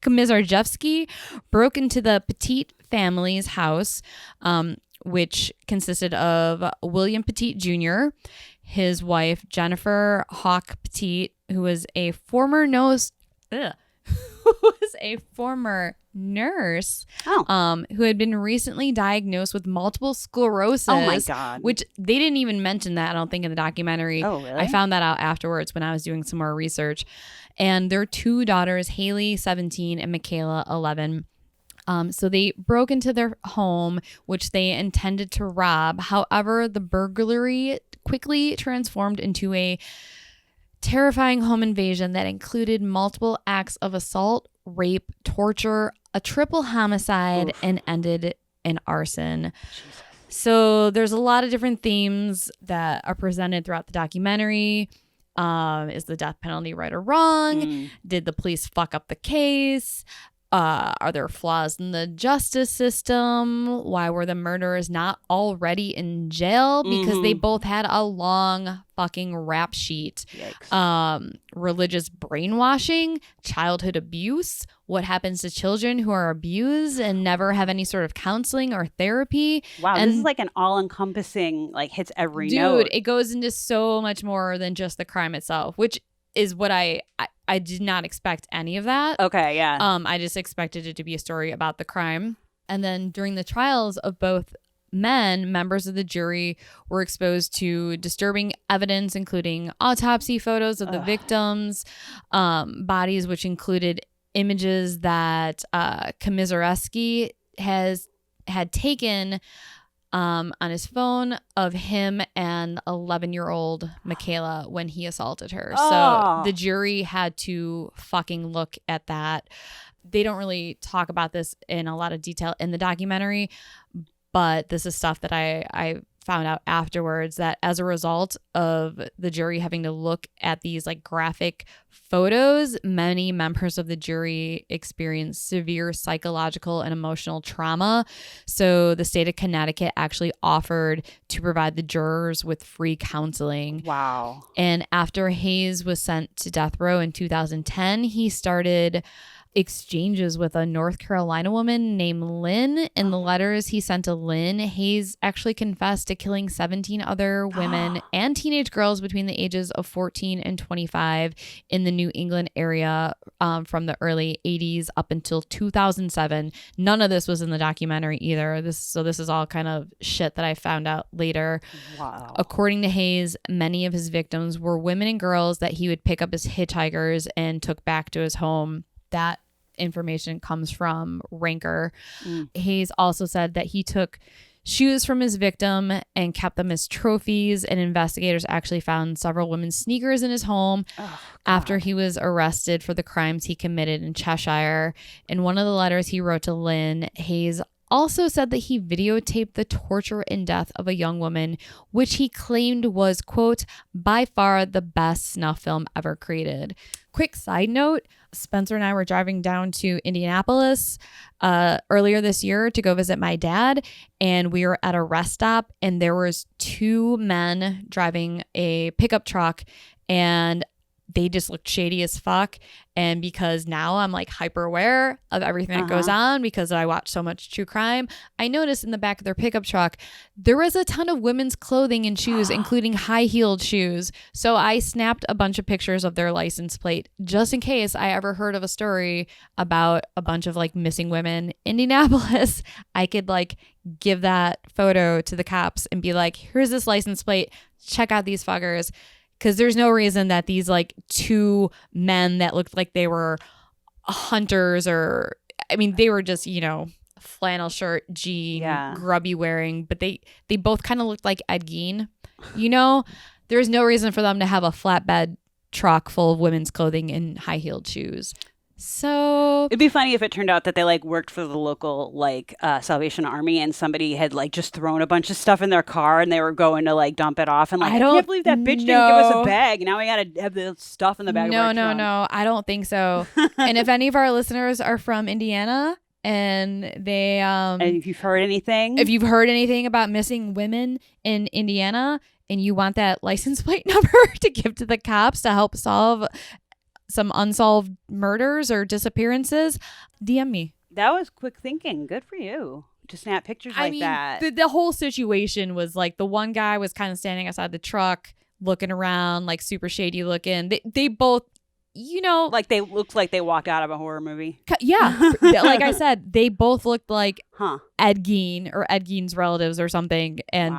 Komisarjevsky broke into the Petit family's house, which consisted of William Petit Jr., his wife, Jennifer Hawk Petit, who was a former nurse, who had been recently diagnosed with multiple sclerosis. Oh my God. Which they didn't even mention that, I don't think, in the documentary. Oh, really? I found that out afterwards when I was doing some more research. And their two daughters, Haley, 17, and Michaela, 11. So they broke into their home, which they intended to rob. However, the burglary quickly transformed into a terrifying home invasion that included multiple acts of assault, rape, torture, a triple homicide, and ended in arson. Jesus. So there's a lot of different themes that are presented throughout the documentary. Is the death penalty right or wrong? Did the police fuck up the case? Are there flaws in the justice system? Why were the murderers not already in jail? Because they both had a long fucking rap sheet. Religious brainwashing, childhood abuse, what happens to children who are abused and never have any sort of counseling or therapy. Wow, and this is like an all-encompassing, like hits every dude, note. It goes into so much more than just the crime itself, which is what I did not expect any of that. Okay, yeah. I just expected it to be a story about the crime. And then during the trials of both men, members of the jury were exposed to disturbing evidence, including autopsy photos of the victims' bodies, which included images that Komisarjevsky had taken on his phone of him and 11-year-old Michaela when he assaulted her. So the jury had to fucking look at that. They don't really talk about this in a lot of detail in the documentary, but this is stuff that I found out afterwards, that as a result of the jury having to look at these like graphic photos, many members of the jury experienced severe psychological and emotional trauma. So the state of Connecticut actually offered to provide the jurors with free counseling. Wow. And after Hayes was sent to death row in 2010, he started exchanges with a North Carolina woman named Lynn. In the letters he sent to Lynn, Hayes actually confessed to killing 17 other women and teenage girls between the ages of 14 and 25 in the New England area from the early 80s up until 2007. None of this was in the documentary either. This is all kind of shit that I found out later. Wow. According to Hayes, many of his victims were women and girls that he would pick up as hitchhikers and took back to his home. That information comes from Ranker. Hayes also said that he took shoes from his victim and kept them as trophies, and investigators actually found several women's sneakers in his home after he was arrested for the crimes he committed in Cheshire. In one of the letters he wrote to Lynn, Hayes also said that he videotaped the torture and death of a young woman, which he claimed was, quote, by far the best snuff film ever created. Quick side note, Spencer and I were driving down to Indianapolis earlier this year to go visit my dad, and we were at a rest stop, and there was two men driving a pickup truck, and they just looked shady as fuck. And because now I'm like hyper aware of everything that goes on because I watch so much true crime, I noticed in the back of their pickup truck there was a ton of women's clothing and shoes, including high-heeled shoes. So I snapped a bunch of pictures of their license plate just in case I ever heard of a story about a bunch of like missing women in Indianapolis. I could like give that photo to the cops and be like, here's this license plate, check out these fuckers. Because there's no reason that these like two men that looked like they were hunters, or I mean they were just, you know, flannel shirt, jean, grubby wearing, but they both kind of looked like Ed Gein, you know. There's no reason for them to have a flatbed truck full of women's clothing and high-heeled shoes. So it'd be funny if it turned out that they like worked for the local like Salvation Army, and somebody had like just thrown a bunch of stuff in their car and they were going to like dump it off, and like I can't believe that bitch didn't give us a bag. Now we gotta have the stuff in the bag. No, I don't think so. And if any of our listeners are from Indiana and they and if you've heard anything about missing women in Indiana and you want that license plate number to give to the cops to help solve some unsolved murders or disappearances, DM me. That was quick thinking. Good for you to snap pictures like that. The whole situation was like the one guy was kind of standing outside the truck looking around, like super shady looking. They both, you know, like they looked like they walked out of a horror movie. Yeah. Like I said, they both looked like Ed Gein or Ed Gein's relatives or something. And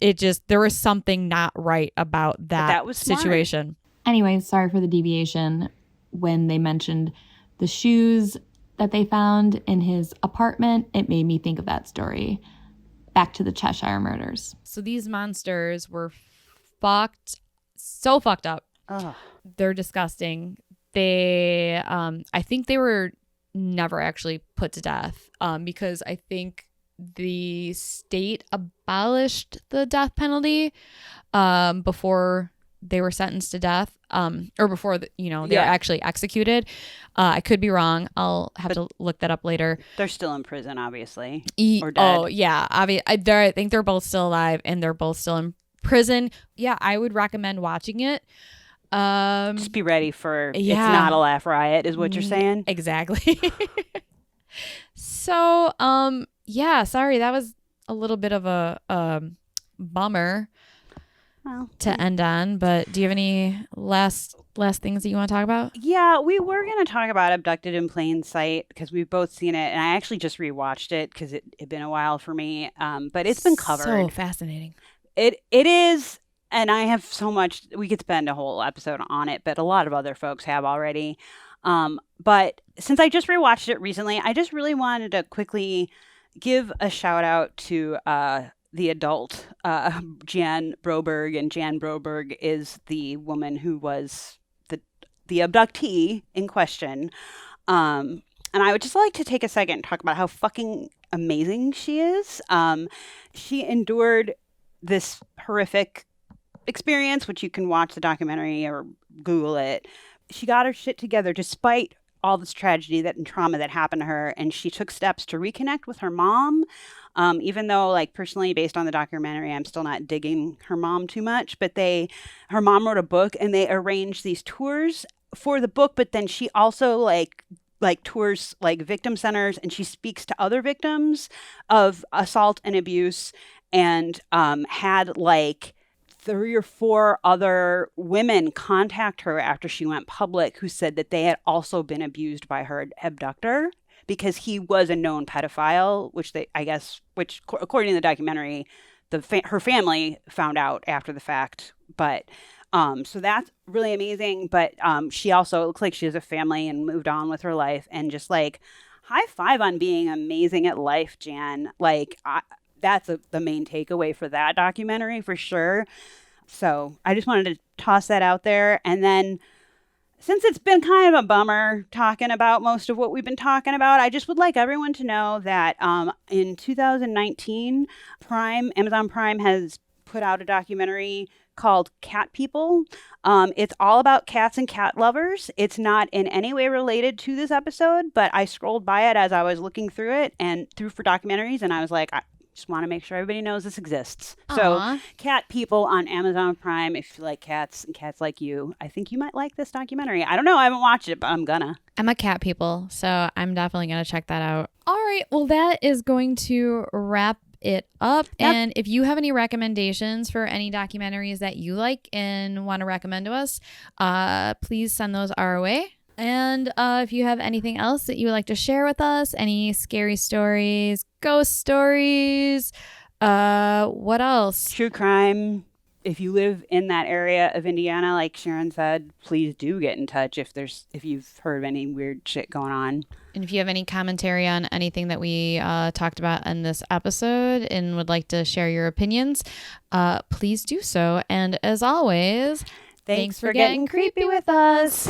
it just, there was something not right about that was situation. Smart. Anyway, sorry for the deviation. When they mentioned the shoes that they found in his apartment, it made me think of that story. Back to the Cheshire Murders. So these monsters were so fucked up. Ugh. They're disgusting. They, I think they were never actually put to death because I think the state abolished the death penalty before they were sentenced to death, or before they were actually executed. I could be wrong. I'll have to look that up later. They're still in prison, obviously, or dead. Oh yeah, I think they're both still alive and they're both still in prison. Yeah, I would recommend watching it. Just be ready for it's not a laugh riot, is what you're saying. Exactly. So, sorry, that was a little bit of a bummer. To end on, but do you have any last things that you want to talk about? Yeah, we were going to talk about Abducted in Plain Sight because we've both seen it, and I actually just rewatched it because it had been a while for me. But it's been covered. So fascinating. It is, and I have so much. We could spend a whole episode on it, but a lot of other folks have already. But since I just rewatched it recently, I just really wanted to quickly give a shout out to the adult, Jan Broberg, and Jan Broberg is the woman who was the abductee in question. And I would just like to take a second and talk about how fucking amazing she is. She endured this horrific experience, which you can watch the documentary or Google it. She got her shit together despite all this tragedy and trauma that happened to her, and she took steps to reconnect with her mom. Even though, like, personally, based on the documentary, I'm still not digging her mom too much, but her mom wrote a book and they arranged these tours for the book, but then she also like like tours like victim centers, and she speaks to other victims of assault and abuse, and had like 3 or 4 other women contact her after she went public who said that they had also been abused by her abductor because he was a known pedophile, which according to the documentary, her family found out after the fact. But so that's really amazing. But she also, it looks like she has a family and moved on with her life, and just like high five on being amazing at life, Jan. Like that's the main takeaway for that documentary for sure. So I just wanted to toss that out there. And then since it's been kind of a bummer talking about most of what we've been talking about, I just would like everyone to know that in 2019, Amazon Prime has put out a documentary called Cat People. It's all about cats and cat lovers. It's not in any way related to this episode, but I scrolled by it as I was looking through it and through for documentaries, and I was like, I just want to make sure everybody knows this exists. Aww. So Cat People on Amazon Prime. If you like cats and cats like you, I think you might like this documentary. I don't know. I haven't watched it, but I'm gonna. I'm a cat people, so I'm definitely going to check that out. All right. Well, that is going to wrap it up. Yep. And if you have any recommendations for any documentaries that you like and want to recommend to us, please send those our way. And if you have anything else that you would like to share with us, any scary stories, ghost stories, what else? True crime. If you live in that area of Indiana, like Sharon said, please do get in touch if you've heard of any weird shit going on. And if you have any commentary on anything that we talked about in this episode and would like to share your opinions, please do so. And as always, Thanks for getting creepy with us.